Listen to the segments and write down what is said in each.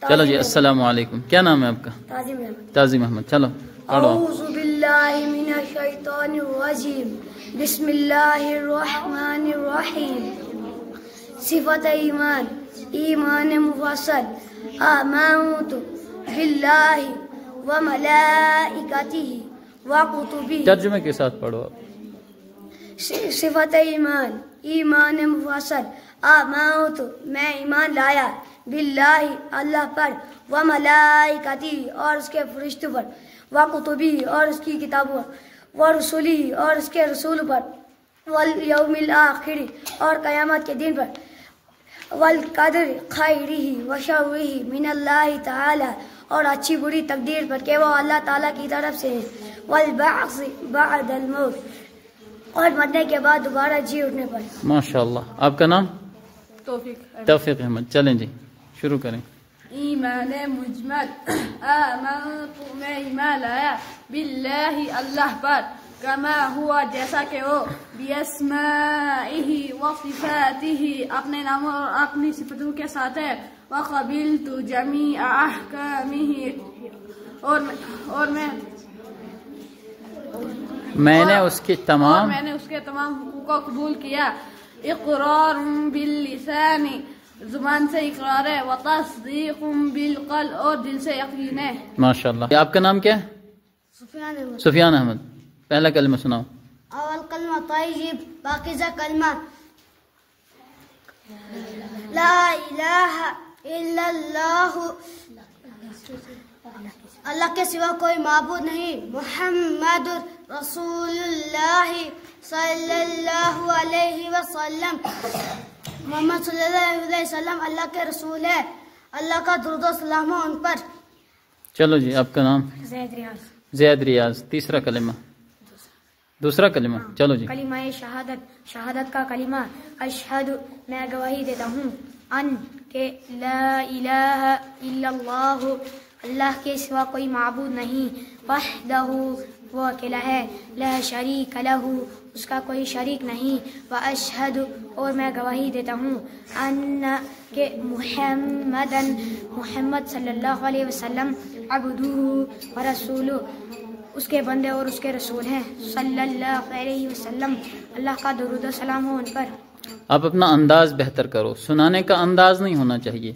چلو جی السلام علیکم. کیا نام ہے آپ کا؟ تعظیم احمد. چلو پڑھو. اعوذ باللہ من الشیطان الرجیم بسم اللہ الرحمن الرحیم. صفت ایمان، ایمان مفصل. آمنت باللہ و ملائکتہ و کتبہ. ترجمے کے ساتھ پڑھو آپ. صفت ایمان، ایمان مفصل. آمنت میں ایمان لایا، باللہ اللہ پر، و ملائکتی اور اس کے فرشتوں پر، و کتبی اور اس کی کتابوں پر، و رسولی اور اس کے رسول پر، والیوم الآخر اور قیامت کے دن پر، والقدر خیرہ و شرہ من اللہ تعالی اور اچھی بری تقدیر پر کہ وہ اللہ تعالیٰ کی طرف سے ہے، والبعث بعد الموت اور مرنے کے بعد دوبارہ جی اٹھنے پر. ماشاءاللہ. آپ کا نام؟ توفیق احمد. چلیں جی شروع کریں. ایمان مجمل. آمنت میں ایمان لایا، باللہ اللہ پر، کما ہوا جیسا کہ وہ، باسمائہ و صفاتہ اپنے ناموں اور اپنی صفتوں کے ساتھ ہے، وقبلت جمیع احکامہ اور میں نے اس کے تمام حقوق کو قبول کیا. اقرار باللسان زبان سے اقرار ہے، وتصدیق بالقلب اور دل سے یقین ہے. ماشاءاللہ. آپ کا نام کیا ہے؟ سفیان احمد. پہلا کلمہ سناؤ. اول کلمہ طیب پاکیزہ کلمہ. لا الہ الا اللہ، اللہ کے سوا کوئی معبود نہیں. محمد رسول اللہ صلی اللہ علیہ وسلم، محمد صلی اللہ علیہ وسلم اللہ کے رسول ہے. اللہ کا درود و سلام ہو ان پر. چلو جی آپ کا نام؟ زید ریاض. زید ریاض. تیسرا کلمہ. دوسرا کلمہ. چلو جی. کلمہ شہادت کا کلمہ. اشہد میں گواہی دیتا ہوں، ان کہ لا الہ الا اللہ اللہ کے سوا کوئی معبود نہیں، وحدہ وہ اکیلا ہے، لا شریک لہ اس کا کوئی شریک نہیں، واشہد اور میں گواہی دیتا ہوں، ان کہ محمد صلی اللہ علیہ وسلم عبدہ و رسولہ اس کے بندے اور اس کے رسول ہیں. صلی اللہ علیہ وسلم اللہ کا درود و سلام ہو ان پر. آپ اپنا انداز بہتر کرو. سنانے کا انداز نہیں ہونا چاہیے،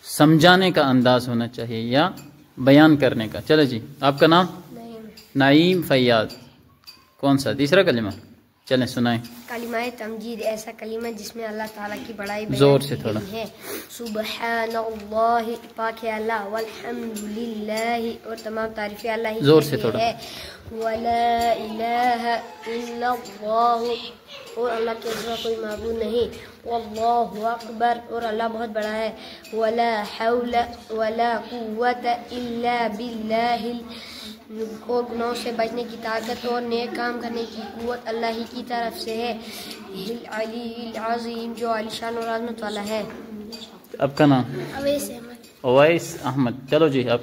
سمجھانے کا انداز ہونا چاہیے یا بیان کرنے کا. چلو جی آپ کا نام؟ نعیم فیاض. کون سا؟ تیسرا کلمہ. چلیں سنائیں. کلمہ تمجید ایسا کلمہ جس میں اللہ تعالیٰ کی بڑائی زور سے تھوڑا ہے. سبحان اللہ پاک ہے اللہ، والحمد للہ اور تمام تعریفیں اللہ ہی زور سے تھوڑا ہے. ولا الہ الا اللہ اور اللہ کے سوا کوئی معبود نہیں. واللہ اکبر اور اللہ بہت بڑا ہے. ولا حول ولا قوت الا باللہ اور گناہوں سے بچنے کی طاقت اور نیک کام کرنے کی قوت اللہ ہی کی طرف سے ہے. العلی العظیم جو عالی شان اور عظمت والا ہے. آپ کا نام؟ اویس احمد. اویس احمد. چلو جی آپ.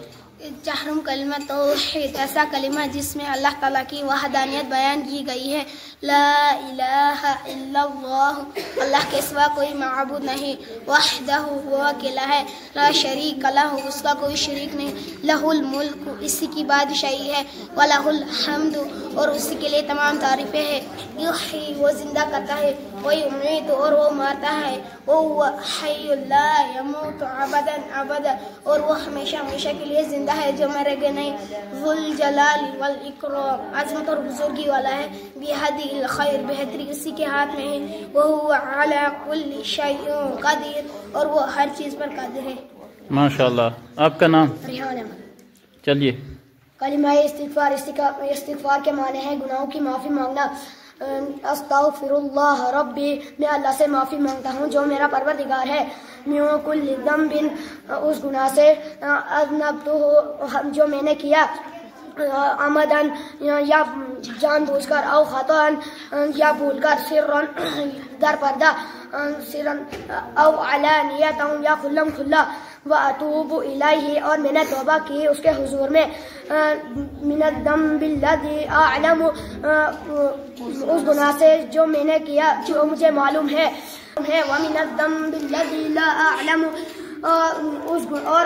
چہرم کلمہ توحید ایسا کلمہ جس میں اللہ تعالیٰ کی وحدانیت بیان کی گئی ہے. لا الہ الا اللہ اللہ کے سوا کوئی معبود نہیں، وحدہ وہ اکیلا ہے، لا شریک لہ اس کا کوئی شریک نہیں، لہ الملک اسی کی بادشاہی ہے، ولہ الحمد اور اسی کے لیے تمام تعریفیں ہیں. یحیی وہ زندہ کرتا ہے، ویمیت اور وہ مارتا ہے، وہ حی لا یموت ابدا ابدا اور وہ ہمیشہ ہمیشہ کے لیے زندہ ہے جو مرے گا نہیں. ذو الجلال والاکرام عظمت اور بزرگی والا ہے. بیہدی الخیر بہتری اسی کے ہاتھ میں ہے. وہو علی کل شیء قدیر اور وہ ہر چیز پر قادر ہے. ماشاءاللہ. آپ کا نام؟ ریحان احمد. چلیے. کلمہ استغفار کے معنی ہے گناہوں کی معافی مانگنا. استغفر اللہ ربی میں اللہ سے معافی مانگتا ہوں جو میرا پروردگار ہے. من کل ذنب اس گناہ سے، اذنبتہ جو میں نے کیا، عمدن یا جان بوجھ کر، او خطأ یا بھول کر، سرا در پردہ، سرا او علانیۃ یا کھلم کھلا، واتوب الیہ اور میں نے توبہ کی اس کے حضور میں، من الذنب الذی اعلم اس گناہ سے جو میں نے کیا جو مجھے معلوم ہے، ومن الذنب الذی لا اعلم اور